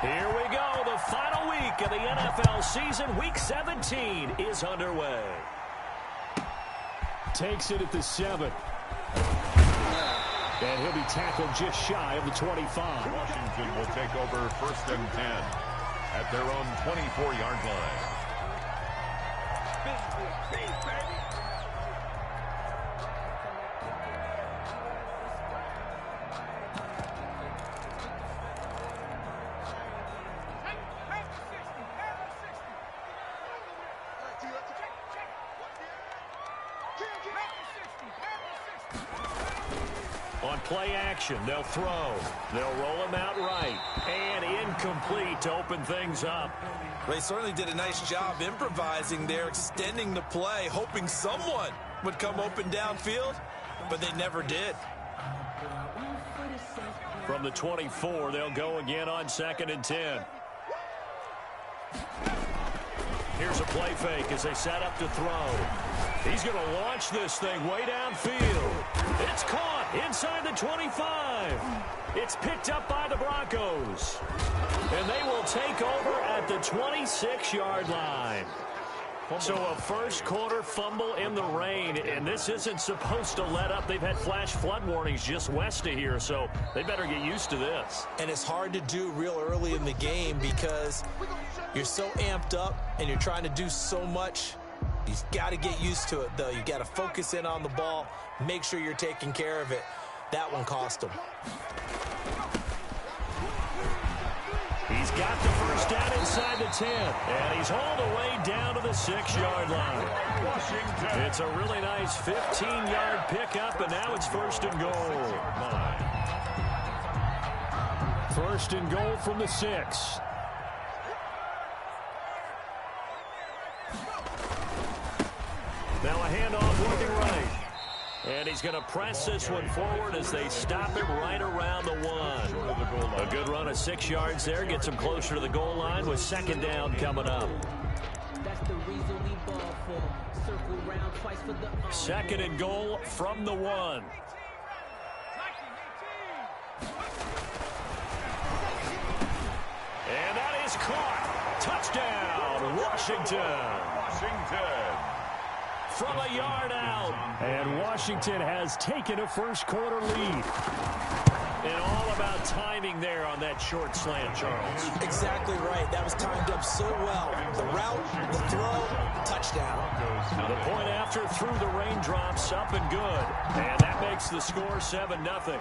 Here we go. The final week of the NFL season. Week 17 is underway. Takes it at the 7. And he'll be tackled just shy of the 25. Washington will take over 1st and 10 at their own 24-yard line. On play action, they'll throw. They'll roll him out right. And incomplete to open things up. They certainly did a nice job improvising there, extending the play, hoping someone would come open downfield, but they never did. From the 24, they'll go again on 2nd and 10. Here's a play fake as they set up to throw. He's going to launch this thing way downfield. It's caught inside the 25. It's picked up by the Broncos. And they will take over at the 26-yard line. So a first quarter fumble in the rain, and this isn't supposed to let up. They've had flash flood warnings just west of here, so they better get used to this. And it's hard to do real early in the game because you're so amped up and you're trying to do so much. You've got to get used to it, though. You've got to focus in on the ball, make sure you're taking care of it. That one cost him. He's got the first down inside the 10, and he's hauled away down to the 6-yard line. Washington. It's a really nice 15-yard pickup, and now it's 1st and goal. 1st and goal from the 6. Now a handoff working right. And he's going to press this one forward as they stop him right around the 1. A good run of 6 yards there. Gets him closer to the goal line with 2nd down coming up. 2nd and goal from the 1. And that is caught. Touchdown, Washington. From a yard out. And Washington has taken a first quarter lead. And all about timing there on that short slant, Charles. Exactly right. That was timed up so well. The route, the throw, touchdown. The point after through the raindrops, up and good. And that makes the score 7-0.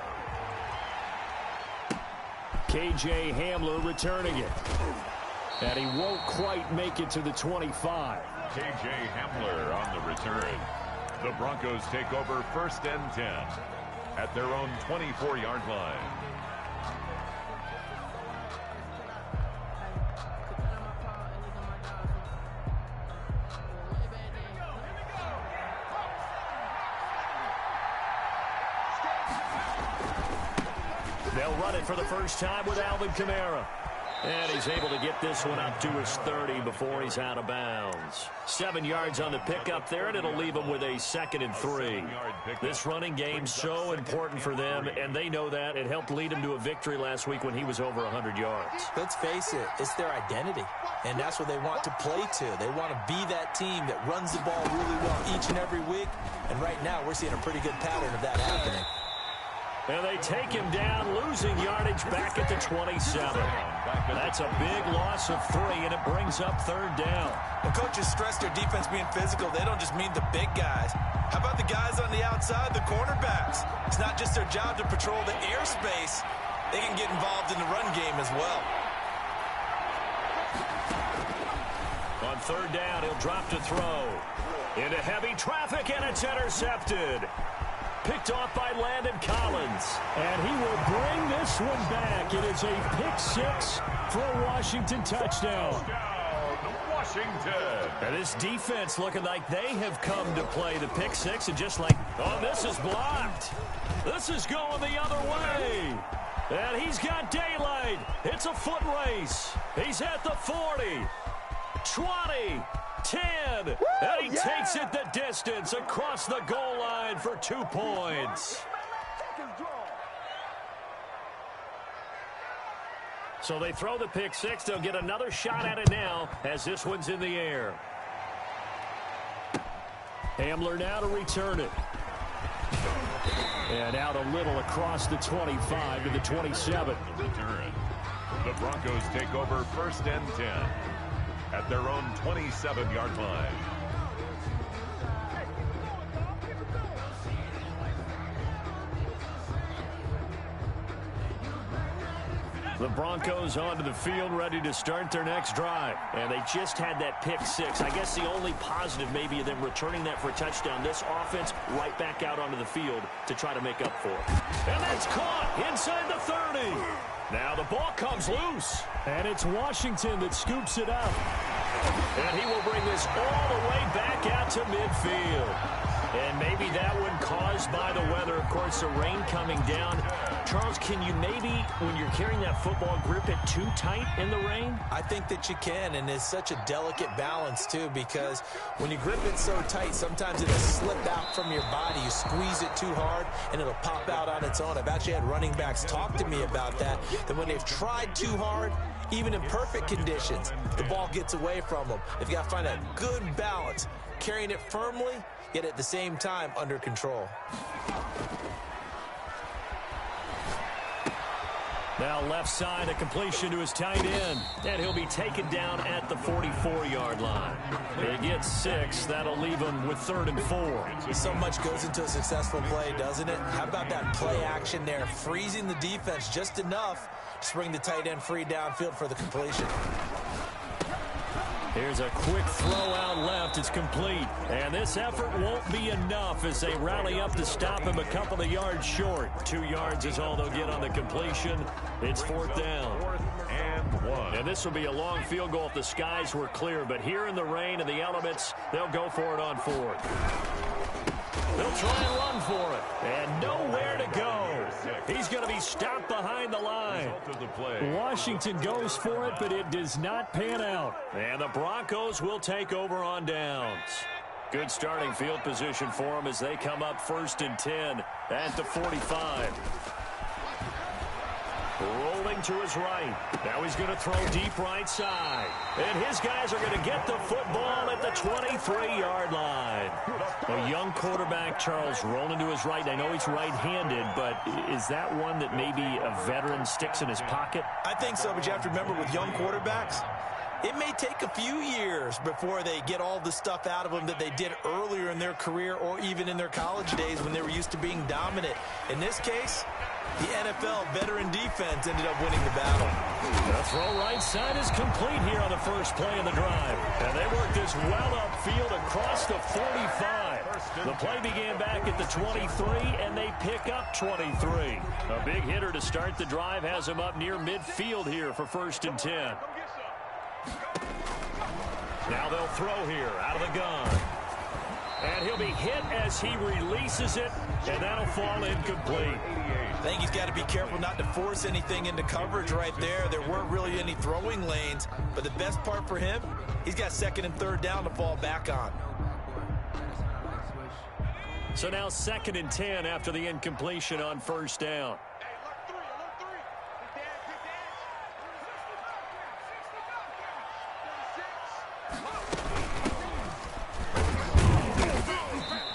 K.J. Hamler returning it. And he won't quite make it to the 25. K.J. Hamler on the return. The Broncos take over 1st and 10 at their own 24-yard line. They'll run it for the first time with Alvin Kamara. And he's able to get this one up to his 30 before he's out of bounds. 7 yards on the pickup there, and it'll leave him with a 2nd and 3. This running game's so important for them, and they know that. It helped lead him to a victory last week when he was over 100 yards. Let's face it, it's their identity, and that's what they want to play to. They want to be that team that runs the ball really well each and every week, and right now we're seeing a pretty good pattern of that happening. And they take him down, losing yardage back at the 27. That's a big loss of 3, and it brings up 3rd down. When coaches stress their defense being physical, they don't just mean the big guys. How about the guys on the outside, the cornerbacks? It's not just their job to patrol the airspace. They can get involved in the run game as well. On 3rd down, he'll drop to throw. Into heavy traffic, and it's intercepted. Picked off by Landon Collins. And he will bring this one back. It is a pick 6 for a Washington touchdown. Washington. And this defense looking like they have come to play the pick 6. And just like, oh, this is blocked. This is going the other way. And he's got daylight. It's a foot race. He's at the 40, 20, 10, and he takes it the distance across the goal line for 2 points. So they throw the pick six. They'll get another shot at it now as this one's in the air. Hamler now to return it. And out a little across the 25 to the 27. Return. The Broncos take over 1st and 10 at their own 27-yard line. The Broncos onto the field, ready to start their next drive. And they just had that pick six. I guess the only positive maybe of them returning that for a touchdown. This offense right back out onto the field to try to make up for it. And that's caught inside the 30. Now the ball comes loose. And it's Washington that scoops it up. And he will bring this all the way back out to midfield. And maybe that one caused by the weather. Of course, the rain coming down. Charles, can you maybe, when you're carrying that football, grip it too tight in the rain? I think that you can, and it's such a delicate balance, too, because when you grip it so tight, sometimes it'll slip out from your body. You squeeze it too hard, and it'll pop out on its own. I've actually had running backs talk to me about that when they've tried too hard, even in perfect conditions, the ball gets away from them. They've got to find a good balance, carrying it firmly, yet at the same time under control. Now left side, a completion to his tight end. And he'll be taken down at the 44-yard line. He gets 6. That'll leave him with 3rd and 4. So much goes into a successful play, doesn't it? How about that play action there? Freezing the defense just enough to bring the tight end free downfield for the completion. Here's a quick throw out left. It's complete. And this effort won't be enough as they rally up to stop him a couple of yards short. 2 yards is all they'll get on the completion. It's 4th down. 4th and 1. And this will be a long field goal if the skies were clear. But here in the rain and the elements, they'll go for it on 4th. They'll try and run for it. And nowhere to go. He's going to be stopped behind the line. Washington goes for it, but it does not pan out. And the Broncos will take over on downs. Good starting field position for them as they come up 1st and 10 at the 45. Rolling to his right. Now he's going to throw deep right side. And his guys are going to get the football at the 23-yard line. A young quarterback, Charles, rolling to his right. I know he's right-handed, but is that one that maybe a veteran sticks in his pocket? I think so, but you have to remember with young quarterbacks, it may take a few years before they get all the stuff out of them that they did earlier in their career or even in their college days when they were used to being dominant. In this case, the NFL veteran defense ended up winning the battle. The throw right side is complete here on the first play of the drive. And they work this well upfield across the 45. The play began back at the 23, and they pick up 23. A big hitter to start the drive has him up near midfield here for 1st and 10. Now they'll throw here out of the gun. And he'll be hit as he releases it, and that'll fall incomplete. I think he's got to be careful not to force anything into coverage right there. There weren't really any throwing lanes, but the best part for him, he's got 2nd and 3rd down to fall back on. So now 2nd and 10 after the incompletion on 1st down.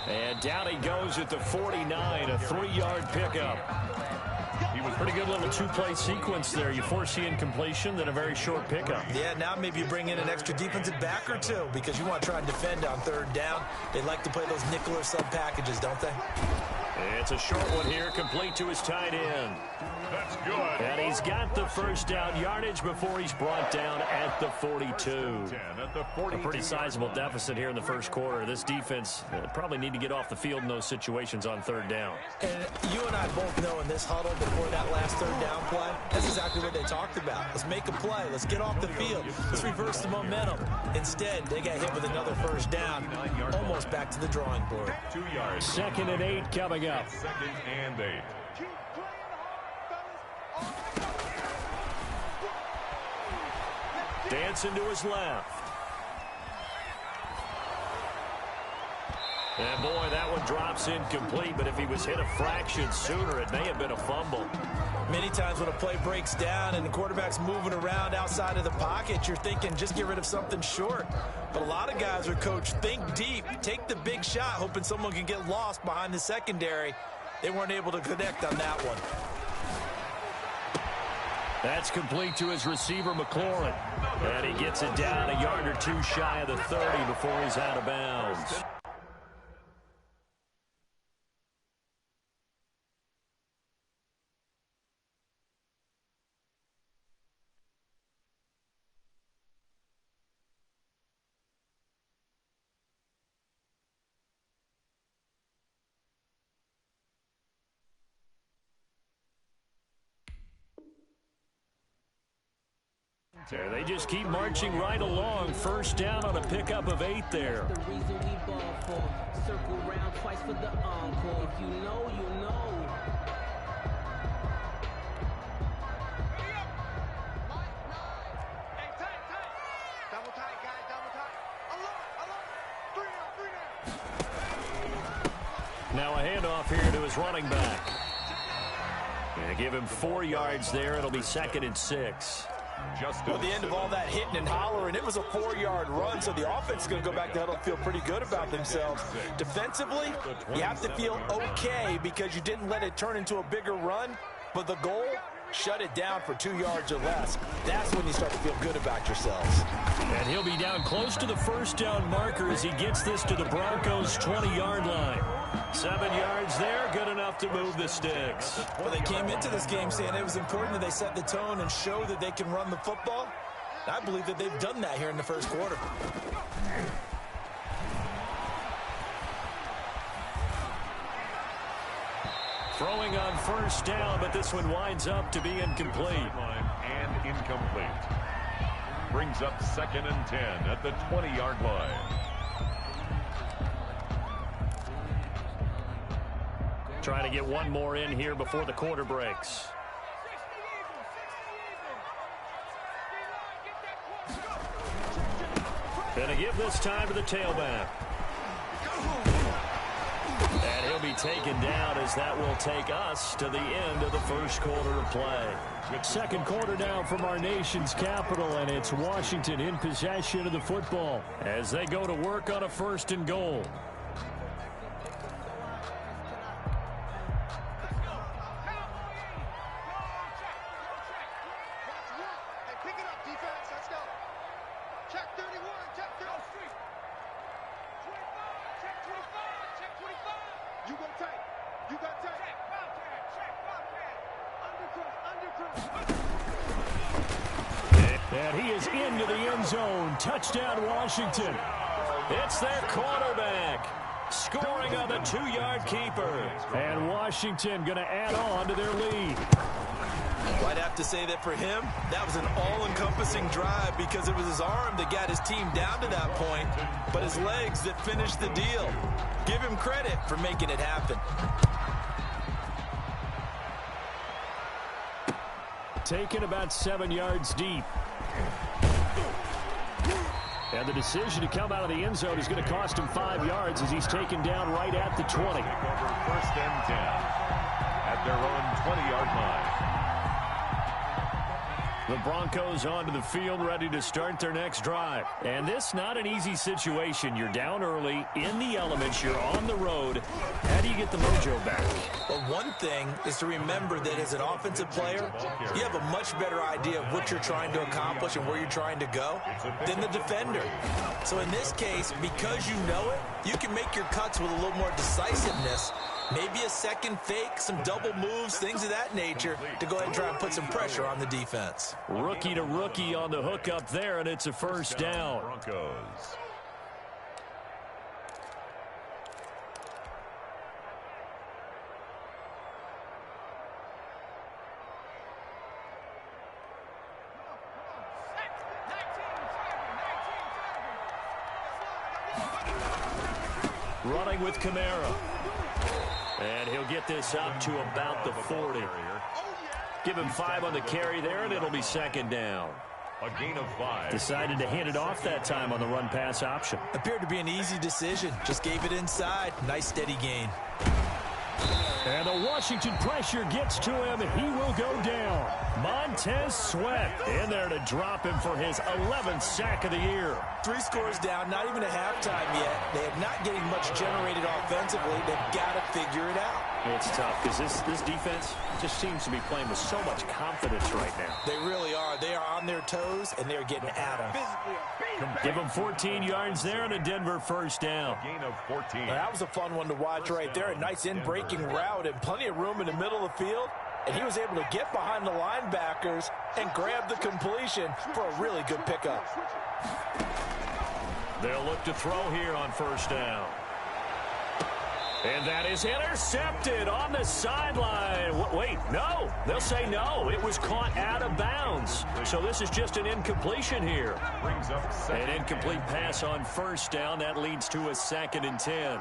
And down he goes at the 49, a 3-yard pickup. He was pretty good little 2-play sequence there. You force the incompletion, then a very short pickup. Yeah, now maybe you bring in an extra defensive back or two because you want to try and defend on 3rd down. They like to play those nickel or sub packages, don't they? It's a short one here, complete to his tight end. That's good. And he's got the 1st down yardage before he's brought down at the 42. A pretty sizable deficit here in the 1st quarter. This defense probably need to get off the field in those situations on 3rd down. And you and I both know in this huddle before that last 3rd down play, that's exactly what they talked about. Let's make a play. Let's get off the field. Let's reverse the momentum. Instead, they got hit with another 1st down, almost back to the drawing board. 2 yards. 2nd and 8 coming up. 2nd and 8. Dancing to his left. And boy, that one drops incomplete, but if he was hit a fraction sooner, it may have been a fumble. Many times when a play breaks down and the quarterback's moving around outside of the pocket, you're thinking just get rid of something short. But a lot of guys are coached, think deep, take the big shot, hoping someone can get lost behind the secondary. They weren't able to connect on that one. That's complete to his receiver, McLaurin. And he gets it down a yard or two shy of the 30 before he's out of bounds. There, they just keep marching right along. First down on a pickup of 8 there. The reason we ball for. Circle round twice for the encore. If you know, you know. Hey, tight. Double tight, guys, double tight. Alert. 3 down. Now a handoff here to his running back. And give him 4 yards there. It'll be 2nd and 6. Well, at the end of all that hitting and hollering, it was a 4-yard run, so the offense is going to go back to huddle and feel pretty good about themselves. Defensively, you have to feel okay because you didn't let it turn into a bigger run, but the goal, shut it down for 2 yards or less. That's when you start to feel good about yourselves. And he'll be down close to the first down marker as he gets this to the Broncos' 20-yard line. 7 yards there, good enough to move the sticks. Well, they came into this game saying it was important that they set the tone and show that they can run the football. I believe that they've done that here in the first quarter. Throwing on first down, but this one winds up to be incomplete. And incomplete. Brings up 2nd and 10 at the 20-yard line. Trying to get one more in here before the quarter breaks. Gonna give this time to the tailback. And he'll be taken down as that will take us to the end of the first quarter of play. Second quarter now from our nation's capital, and it's Washington in possession of the football as they go to work on a 1st and goal. And he is into the end zone. Touchdown, Washington. It's their quarterback scoring on the 2-yard keeper. And Washington going to add on to their lead. Well, I'd have to say that for him, that was an all-encompassing drive because it was his arm that got his team down to that point, but his legs that finished the deal. Give him credit for making it happen. Taken about 7 yards deep. And the decision to come out of the end zone is going to cost him 5 yards as he's taken down right at the 20. Over 1st and 10 at their own 20-yard line. The Broncos onto the field ready to start their next drive. And this not an easy situation. You're down early, in the elements, you're on the road. How do you get the mojo back? Well, one thing is to remember that as an offensive player, you have a much better idea of what you're trying to accomplish and where you're trying to go than the defender. So in this case, because you know it, you can make your cuts with a little more decisiveness. Maybe a second fake, some double moves, things of that nature to go ahead and try and put some pressure on the defense. Rookie to rookie on the hook up there, and it's a first down. Broncos. Running with Kamara. And he'll get this up to about the 40. Give him 5 on the carry there, and it'll be 2nd down. A gain of 5. Decided to hand it off that time on the run-pass option. Appeared to be an easy decision. Just gave it inside. Nice steady gain. And the Washington pressure gets to him. He will go down. Montez Sweat in there to drop him for his 11th sack of the year. 3 scores down, not even a halftime yet. They are not getting much generated offensively. They've got to figure it out. It's tough because this defense just seems to be playing with so much confidence right now. They really are. They are on their toes, and they're getting at them. Give them 14 yards there on a Denver first down. Gain of 14. That was a fun one to watch right there. A nice in-breaking route and plenty of room in the middle of the field. And he was able to get behind the linebackers and grab the completion for a really good pickup. They'll look to throw here on first down. And that is intercepted on the sideline. Wait, no. They'll say no. It was caught out of bounds. So this is just an incompletion here. Brings up An incomplete pass on first down. That leads to a 2nd and 10.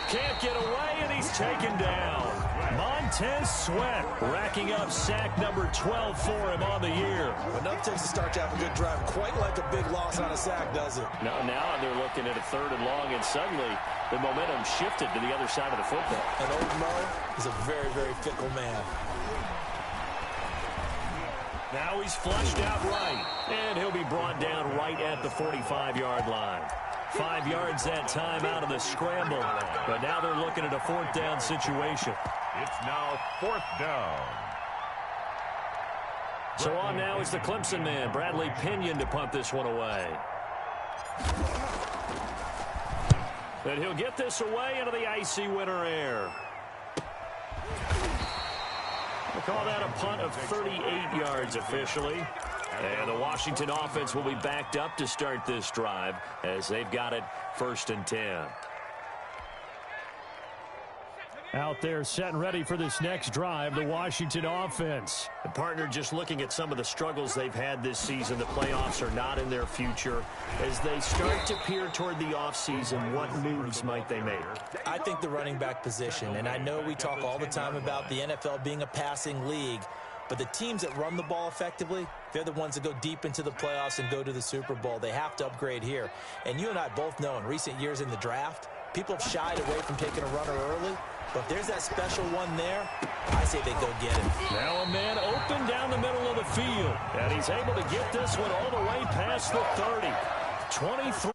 Can't get away, and he's taken down. Montez Sweat racking up sack number 12 for him on the year. Enough takes to start to have a good drive. Quite like a big loss on a sack, does it? Now they're looking at a 3rd and long, and suddenly the momentum shifted to the other side of the football. And old Mo is a very, very fickle man. Now he's flushed out right, and he'll be brought down right at the 45-yard line. 5 yards that time out of the scramble, but now they're looking at a 4th down situation. It's now 4th down. So on now is the Clemson man, Bradley Pinion, to punt this one away. And he'll get this away into the icy winter air. We'll call that a punt of 38 yards officially. And the Washington offense will be backed up to start this drive as they've got it 1st and 10. Out there set and ready for this next drive, the Washington offense. The partner, just looking at some of the struggles they've had this season, the playoffs are not in their future. As they start to peer toward the offseason, what moves might they make? I think the running back position, and I know we talk all the time about the NFL being a passing league, but the teams that run the ball effectively, they're the ones that go deep into the playoffs and go to the Super Bowl. They have to upgrade here. And you and I both know in recent years in the draft, people have shied away from taking a runner early. But if there's that special one there, I say they go get him. Now a man open down the middle of the field. And he's able to get this one all the way past the 30. 23.